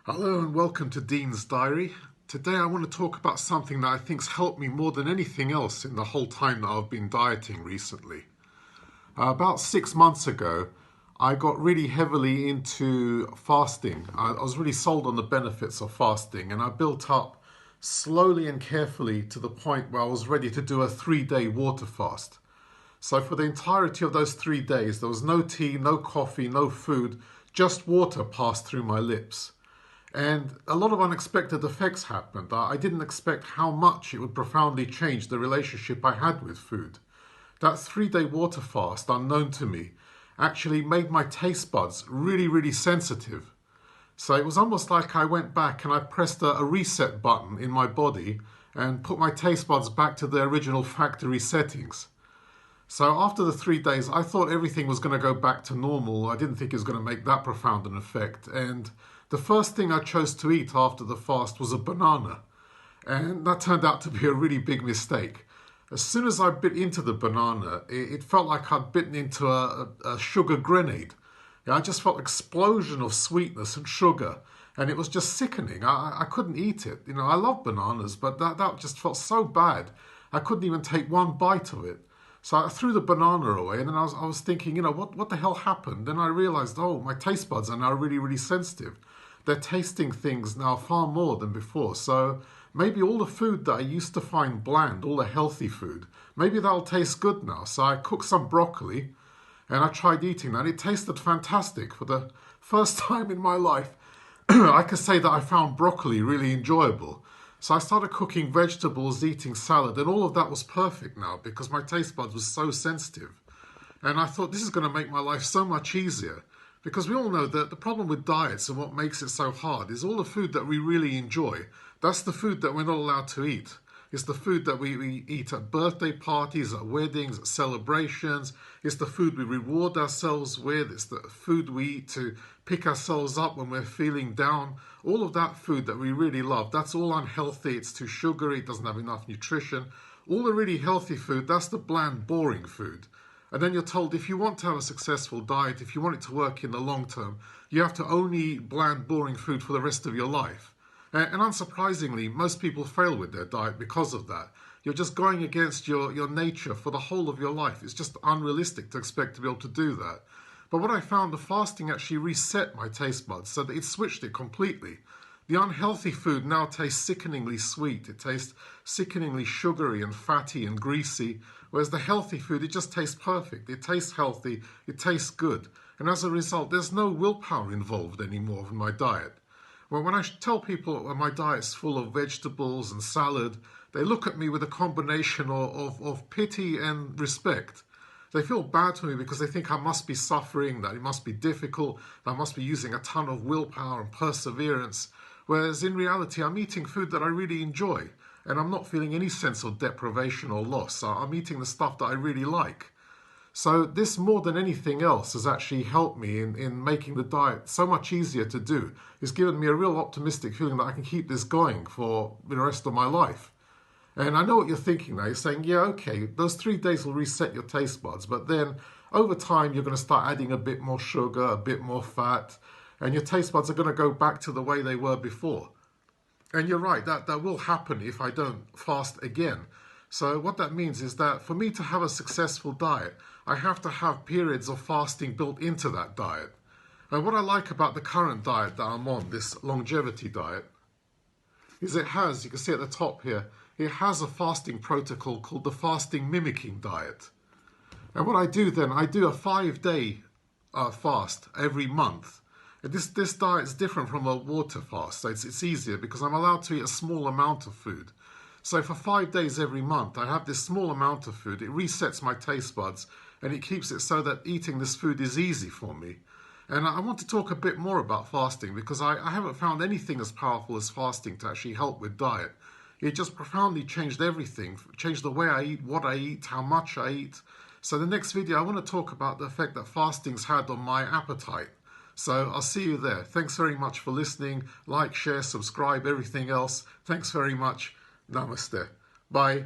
Hello and welcome to Dean's Diary. Today I want to talk about something that I think's helped me more than anything else in the whole time that I've been dieting recently. About 6 months ago, I got really heavily into fasting. I was really sold on the benefits of fasting, and I built up slowly and carefully to the point where I was ready to do a 3-day water fast. So for the entirety of those 3 days, there was no tea, no coffee, no food, just water passed through my lips. And a lot of unexpected effects happened. I didn't expect how much it would profoundly change the relationship I had with food. That 3-day water fast, unknown to me, actually made my taste buds really, really sensitive. So it was almost like I went back and I pressed a reset button in my body and put my taste buds back to their original factory settings. So after the 3 days, I thought everything was going to go back to normal. I didn't think it was going to make that profound an effect. And the first thing I chose to eat after the fast was a banana. And that turned out to be a really big mistake. As soon as I bit into the banana, it felt like I'd bitten into a sugar grenade. I just felt an explosion of sweetness and sugar. And it was just sickening. I couldn't eat it. I love bananas, but that just felt so bad. I couldn't even take one bite of it. So I threw the banana away, and then I was thinking, what the hell happened? Then I realized, oh, my taste buds are now really, really sensitive. They're tasting things now far more than before. So maybe all the food that I used to find bland, all the healthy food, maybe that'll taste good now. So I cooked some broccoli, and I tried eating that. It tasted fantastic. For the first time in my life, I could say that I found broccoli really enjoyable. So I started cooking vegetables, eating salad, and all of that was perfect now because my taste buds was so sensitive. And I thought this is going to make my life so much easier, because we all know that the problem with diets and what makes it so hard is all the food that we really enjoy. That's the food that we're not allowed to eat. It's the food that we eat at birthday parties, at weddings, at celebrations. It's the food we reward ourselves with. It's the food we eat to pick ourselves up when we're feeling down. All of that food that we really love, that's all unhealthy. It's too sugary. It doesn't have enough nutrition. All the really healthy food, that's the bland, boring food. And then you're told if you want to have a successful diet, if you want it to work in the long term, you have to only eat bland, boring food for the rest of your life. And unsurprisingly, most people fail with their diet because of that. You're just going against your nature for the whole of your life. It's just unrealistic to expect to be able to do that. But what I found, the fasting actually reset my taste buds so that it switched it completely. The unhealthy food now tastes sickeningly sweet. It tastes sickeningly sugary and fatty and greasy, whereas the healthy food, it just tastes perfect. It tastes healthy, it tastes good. And as a result, there's no willpower involved anymore in my diet. Well, when I tell people my diet's full of vegetables and salad, they look at me with a combination of pity and respect. They feel bad for me because they think I must be suffering, that it must be difficult, that I must be using a ton of willpower and perseverance. Whereas in reality, I'm eating food that I really enjoy, and I'm not feeling any sense of deprivation or loss. I'm eating the stuff that I really like. So this, more than anything else, has actually helped me in making the diet so much easier to do. It's given me a real optimistic feeling that I can keep this going for the rest of my life. And I know what you're thinking now. You're saying, yeah, okay, those 3 days will reset your taste buds, but then over time you're going to start adding a bit more sugar, a bit more fat, and your taste buds are going to go back to the way they were before. And you're right, that will happen if I don't fast again. So what that means is that for me to have a successful diet, I have to have periods of fasting built into that diet. And what I like about the current diet that I'm on, this longevity diet, is it has, you can see at the top here, it has a fasting protocol called the fasting mimicking diet. And what I do then, I do a 5-day fast every month. And this diet is different from a water fast, so it's easier because I'm allowed to eat a small amount of food. So for 5 days every month, I have this small amount of food. It resets my taste buds, and it keeps it so that eating this food is easy for me. And I want to talk a bit more about fasting because I haven't found anything as powerful as fasting to actually help with diet. It just profoundly changed everything, changed the way I eat, what I eat, how much I eat. So the next video, I want to talk about the effect that fasting's had on my appetite. So I'll see you there. Thanks very much for listening. Like, share, subscribe, everything else. Thanks very much. Namaste. Bye.